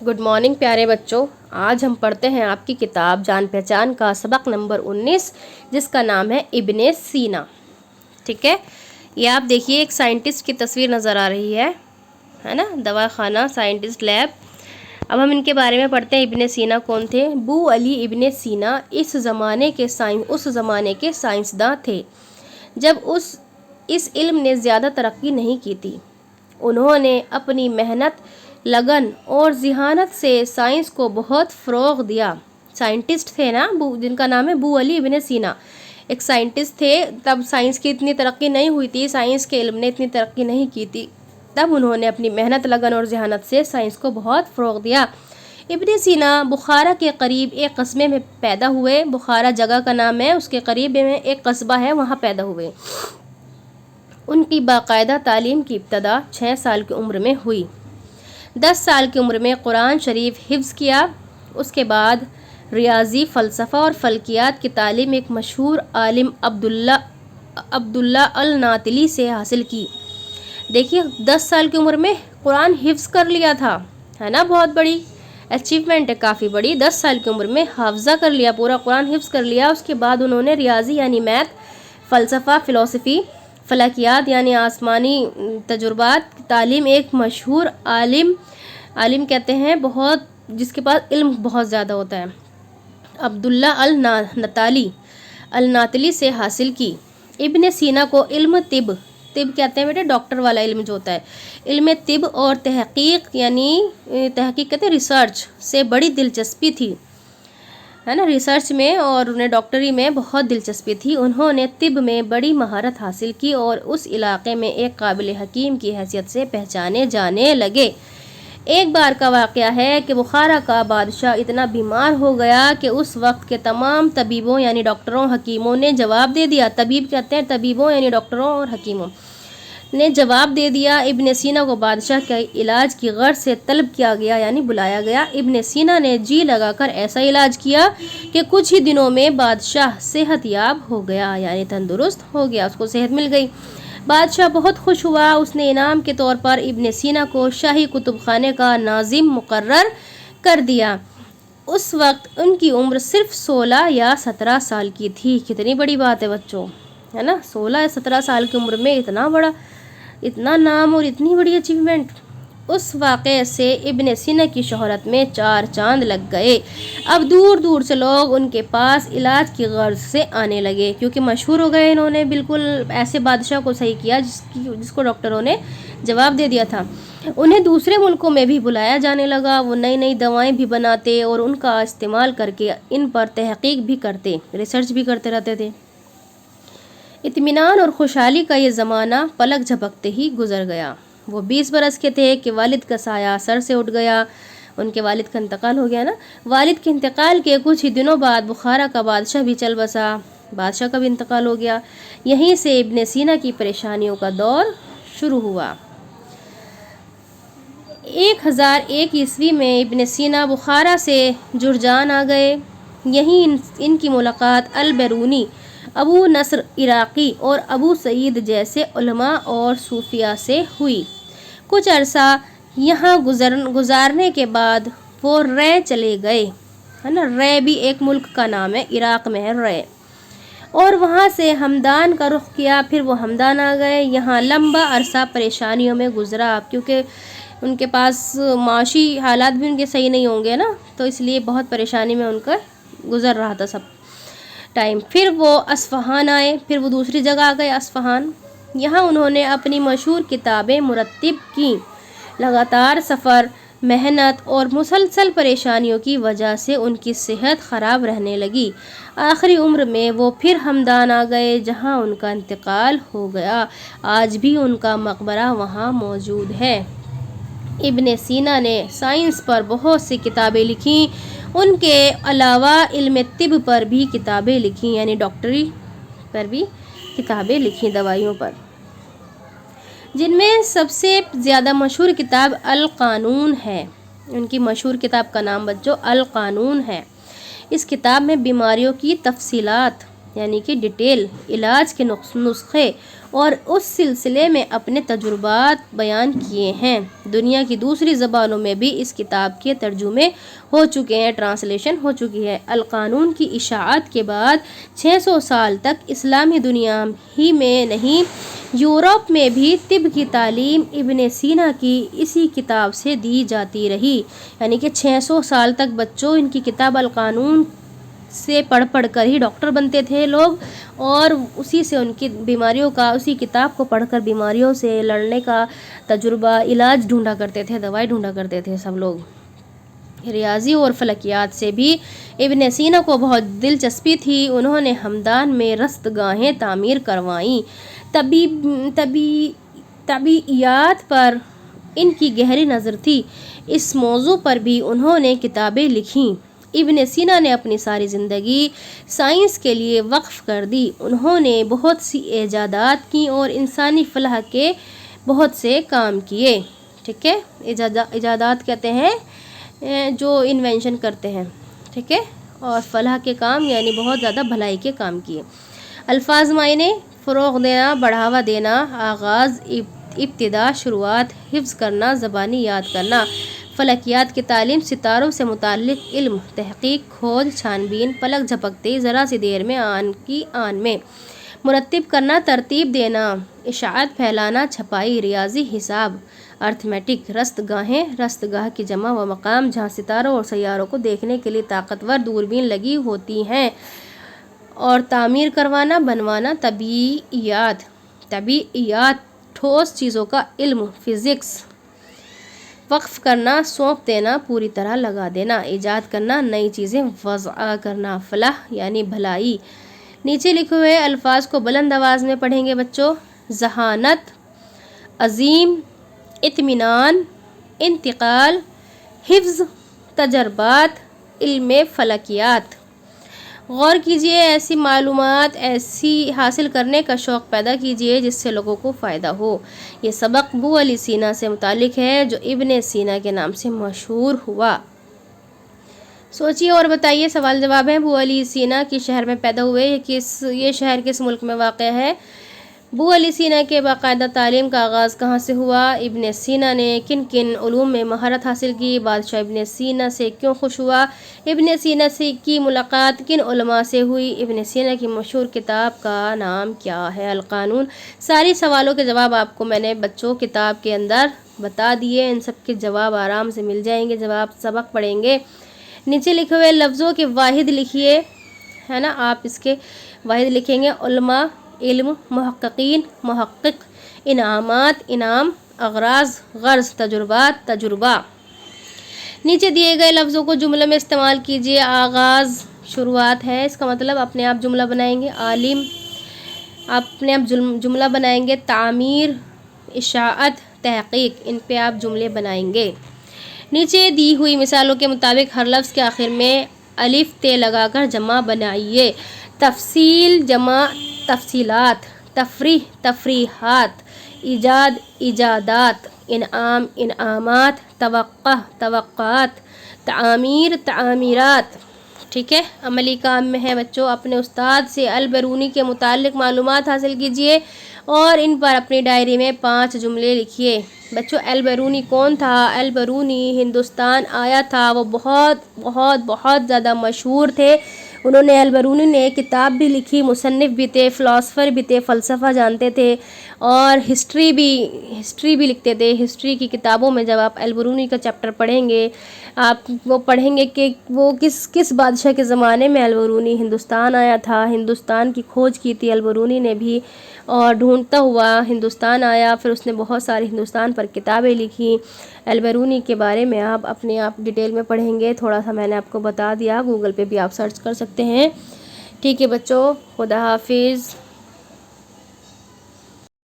Good morning प्यारे बच्चों। आज हम पढ़ते हैं आपकी किताब जान पहचान का सबक नंबर 19, जिसका नाम है इब्ने सीना। ठीक है, ये आप देखिए एक साइंटिस्ट की तस्वीर नज़र आ रही है ना, दवा खाना, साइंटिस्ट, लैब। अब हम इनके बारे में पढ़ते हैं। इब्ने सीना कौन थे? अबू अली इब्ने सीना उस ज़माने के साइंसदां थे जब इस इल्म ने ज़्यादा तरक्की नहीं की थी। उन्होंने अपनी मेहनत, लगन और ज़हानत से साइंस को बहुत फ़रोग़ दिया। साइंटिस्ट थे ना, जिनका नाम है अबू अली इब्ने सीना, एक साइंटिस्ट थे। तब साइंस की इतनी तरक्की नहीं हुई थी, साइंस के इल्म ने इतनी तरक्की नहीं की थी। तब उन्होंने अपनी मेहनत, लगन और ज़हानत से साइंस को बहुत फ़रोग़ दिया। इब्ने सीना बुखारा के करीब एक कस्बे में पैदा हुए। बुखारा जगह का नाम है, उसके करीब में एक कस्बा है, वहाँ पैदा हुए। उनकी बाकायदा तालीम की इब्तदा 6 साल की उम्र में हुई। 10 साल की उम्र में कुरान शरीफ हिफ्ज़ किया। उसके बाद रियाजी, फ़लसफ़ा और फ़ल्कियात की तालीम एक मशहूर आलिम अब्दुल्ला अल नातिली से हासिल की। देखिए 10 साल की उम्र में कुरान हिफ्ज़ कर लिया था, है ना, बहुत बड़ी अचीवमेंट है, काफ़ी बड़ी। 10 साल की उम्र में हाफ़ज़ा कर लिया, पूरा कुरान हिफ्ज़ कर लिया। उसके बाद उन्होंने रियाजी यानी मैथ, फ़लसफ़ा, फ़िलोसफ़ी, फ़लकियात यानी आसमानी तजुर्बात की तालीम एक मशहूर आलिम कहते हैं, बहुत जिसके पास इल्म बहुत ज़्यादा होता है, अब्दुल्ला अल नातली से हासिल की। इब्ने सीना को इल्म तिब कहते हैं बेटे, डॉक्टर वाला इल्म जो होता है, इल्म तिब और तहकीक यानी तहकीक कहते हैं, रिसर्च से बड़ी दिलचस्पी थी, है ना, रिसर्च में, और उन्हें डॉक्टरी में बहुत दिलचस्पी थी। उन्होंने तिब में बड़ी महारत हासिल की और उस इलाके में एक काबिल हकीम की हैसियत से पहचाने जाने लगे। एक बार का वाक़या है कि बुखारा का बादशाह इतना बीमार हो गया कि उस वक्त के तमाम तबीबों यानी डॉक्टरों, हकीमों ने जवाब दे दिया। तबीब कहते हैं तबीबों यानी डॉक्टरों और हकीमों ने जवाब दे दिया। इब्ने सीना को बादशाह के इलाज की गर्ज से तलब किया गया यानी बुलाया गया। इब्ने सीना ने जी लगाकर ऐसा इलाज किया कि कुछ ही दिनों में बादशाह सेहत याब हो गया यानी तंदुरुस्त हो गया, उसको सेहत मिल गई। बादशाह बहुत खुश हुआ। उसने इनाम के तौर पर इब्ने सीना को शाही कुतुब खाने का नाजिम मुकर्रर कर दिया। उस वक्त उनकी उम्र सिर्फ 16 या 17 साल की थी। कितनी बड़ी बात है बच्चों, है ना, 16 या 17 साल की उम्र में इतना नाम और इतनी बड़ी अचीवमेंट। उस वाक़े से इब्ने सीना की शोहरत में 4 चांद लग गए। अब दूर दूर से लोग उनके पास इलाज की गर्ज से आने लगे, क्योंकि मशहूर हो गए। इन्होंने बिल्कुल ऐसे बादशाह को सही किया जिसको डॉक्टरों ने जवाब दे दिया था। उन्हें दूसरे मुल्कों में भी बुलाया जाने लगा। वो नई नई दवाएं भी बनाते और उनका इस्तेमाल करके इन पर तहकीक भी करते, रिसर्च भी करते रहते थे। इत्मीनान और खुशहाली का ये ज़माना पलक झपकते ही गुजर गया। वो 20 बरस के थे कि वालिद का साया सर से उठ गया। उनके वालिद का इंतकाल हो गया ना। वालिद के इंतकाल के कुछ ही दिनों बाद बुखारा का बादशाह भी चल बसा। बादशाह का भी इंतकाल हो गया। यहीं से इब्ने सीना की परेशानियों का दौर शुरू हुआ। 1001 ईस्वी में इब्ने सीना बुखारा से जुरजान आ गए। यहीं इनकी मुलाकात अल बैरूनी, अबू नस्र इराक़ी और अबू सईद जैसे उलमा और सूफिया से हुई। कुछ अरसा यहाँ गुजारने के बाद वो रे चले गए, है ना। रे भी एक मुल्क का नाम है, इराक़ में है रे। और वहाँ से हमदान का रुख किया। फिर वो हमदान आ गए। यहाँ लंबा अरसा परेशानियों में गुजरा, क्योंकि उनके पास माशी हालात भी उनके सही नहीं होंगे ना, तो इसलिए बहुत परेशानी में उनका गुजर रहा था सब टाइम। फिर वो अस्फ़हान आए, फिर वो दूसरी जगह आ गए, अस्फ़हान। यहाँ उन्होंने अपनी मशहूर किताबें मुरत्तिब की। लगातार सफ़र, मेहनत और मुसलसल परेशानियों की वजह से उनकी सेहत ख़राब रहने लगी। आखिरी उम्र में वो फिर हमदान आ गए, जहाँ उनका इंतकाल हो गया। आज भी उनका मकबरा वहाँ मौजूद है। इब्ने सीना ने साइंस पर बहुत सी किताबें लिखीं। उनके अलावा इल्म तिब पर भी किताबें लिखीं, यानी डॉक्टरी पर भी किताबें लिखीं, दवाइयों पर। जिनमें सबसे ज़्यादा मशहूर किताब अल क़ानून है। उनकी मशहूर किताब का नाम बच्चों अल क़ानून है। इस किताब में बीमारियों की तफसीलात यानी कि डिटेल, इलाज के नुस्खे اور اس سلسلے میں اپنے تجربات بیان کیے ہیں۔ دنیا کی دوسری زبانوں میں بھی اس کتاب کے ترجمے ہو چکے ہیں، ٹرانسلیشن ہو چکی ہے۔ القانون کی اشاعت کے بعد 600 سال تک اسلامی دنیا ہی میں نہیں، یورپ میں بھی طب کی تعلیم ابن سینا کی اسی کتاب سے دی جاتی رہی، یعنی کہ 600 سال تک بچوں ان کی کتاب القانون سے پڑھ کر ہی ڈاکٹر بنتے تھے لوگ، اور اسی سے ان کی بیماریوں کا، اسی کتاب کو پڑھ کر بیماریوں سے لڑنے کا تجربہ، علاج ڈھونڈا کرتے تھے، دوائی ڈھونڈا کرتے تھے سب لوگ۔ ریاضی اور فلکیات سے بھی ابن سینا کو بہت دلچسپی تھی۔ انہوں نے ہمدان میں رست گاہیں تعمیر کروائیں۔ طبیعیات پر ان کی گہری نظر تھی، اس موضوع پر بھی انہوں نے کتابیں لکھیں۔ ابن سینا نے اپنی ساری زندگی سائنس کے لیے وقف کر دی۔ انہوں نے بہت سی ایجادات کی اور انسانی فلاح کے بہت سے کام کیے۔ ٹھیک ہے، ایجادات کہتے ہیں جو انوینشن کرتے ہیں، ٹھیک ہے، اور فلاح کے کام یعنی بہت زیادہ بھلائی کے کام کیے۔ الفاظ معنی، فروغ دینا، بڑھاوا دینا، آغاز، ابتدا، شروعات، حفظ کرنا، زبانی یاد کرنا۔ فلکیات کی تعلیم، ستاروں سے متعلق علم، تحقیق، کھوج، چھان بین، پلک جھپکتے ذرا سی دیر میں آن کی آن میں۔ مرتب کرنا، ترتیب دینا، اشاعت پھیلانا، چھپائی، ریاضی، حساب، ارتھمیٹک، رست گاہیں، رست گاہ کی جمع و مقام جہاں ستاروں اور سیاروں کو دیکھنے کے لیے طاقتور دوربین لگی ہوتی ہیں، اور تعمیر کروانا، بنوانا۔ طبیعیات، ٹھوس چیزوں کا علم، فزکس۔ وقف کرنا، سونپ دینا، پوری طرح لگا دینا۔ ایجاد کرنا، نئی چیزیں وضع کرنا۔ فلاح یعنی بھلائی۔ نیچے لکھے ہوئے الفاظ کو بلند آواز میں پڑھیں گے بچوں۔ ذہانت، عظیم، اطمینان، انتقال، حفظ، تجربات، علم فلکیات۔ غور کیجئے، ایسی معلومات ایسی حاصل کرنے کا شوق پیدا کیجئے جس سے لوگوں کو فائدہ ہو۔ یہ سبق ابو علی سینا سے متعلق ہے جو ابن سینا کے نام سے مشہور ہوا۔ سوچئے اور بتائیے، سوال جواب ہیں۔ ابو علی سینا کس شہر میں پیدا ہوئے؟ یہ شہر کس ملک میں واقع ہے؟ ابو علی سینا کے باقاعدہ تعلیم کا آغاز کہاں سے ہوا؟ ابن سینا نے کن کن علوم میں مہارت حاصل کی؟ بادشاہ ابن سینا سے کیوں خوش ہوا؟ ابن سینا سے کی ملاقات کن علماء سے ہوئی؟ ابن سینا کی مشہور کتاب کا نام کیا ہے؟ القانون۔ ساری سوالوں کے جواب آپ کو میں نے بچوں کتاب کے اندر بتا دیے، ان سب کے جواب آرام سے مل جائیں گے جب آپ سبق پڑھیں گے۔ نیچے لکھے ہوئے لفظوں کے واحد لکھیے، ہے نا، آپ اس کے واحد لکھیں گے۔ علماء، علم، محققین، محقق، انعامات، انعام، اغراض، غرض، تجربات، تجربہ۔ نیچے دیے گئے لفظوں کو جملے میں استعمال کیجیے۔ آغاز شروعات ہے، اس کا مطلب اپنے آپ جملہ بنائیں گے۔ عالم، اپنے آپ جملہ بنائیں گے۔ تعمیر، اشاعت، تحقیق، ان پہ آپ جملے بنائیں گے۔ نیچے دی ہوئی مثالوں کے مطابق ہر لفظ کے آخر میں الف تے لگا کر جمع بنائیے۔ تفصیل جمع تفصیلات، تفریح تفریحات، ایجاد ایجادات، انعام انعامات، توقع توقعات، تعمیر تعمیرات۔ ٹھیک ہے، عملی کام میں ہے بچوں، اپنے استاد سے البرونی کے متعلق معلومات حاصل کیجئے اور ان پر اپنی ڈائری میں 5 جملے لکھیے۔ بچوں، البرونی کون تھا؟ البرونی ہندوستان آیا تھا، وہ بہت بہت بہت زیادہ مشہور تھے۔ انہوں نے البرونی نے کتاب بھی لکھی، مصنف بھی تھے، فلاسفر بھی تھے، فلسفہ جانتے تھے اور ہسٹری بھی لکھتے تھے۔ ہسٹری کی کتابوں میں جب آپ البرونی کا چیپٹر پڑھیں گے، آپ وہ پڑھیں گے کہ وہ کس بادشاہ کے زمانے میں البرونی ہندوستان آیا تھا، ہندوستان کی کھوج کی تھی البرونی نے بھی، اور ڈھونڈتا ہوا ہندوستان آیا، پھر اس نے بہت ساری ہندوستان پر کتابیں لکھی۔ البرونی کے بارے میں آپ اپنے آپ ڈیٹیل میں پڑھیں گے، تھوڑا سا میں نے آپ کو بتا دیا، گوگل پہ بھی آپ سرچ کر سکتے ہیں۔ ٹھیک ہے بچوں، خدا حافظ۔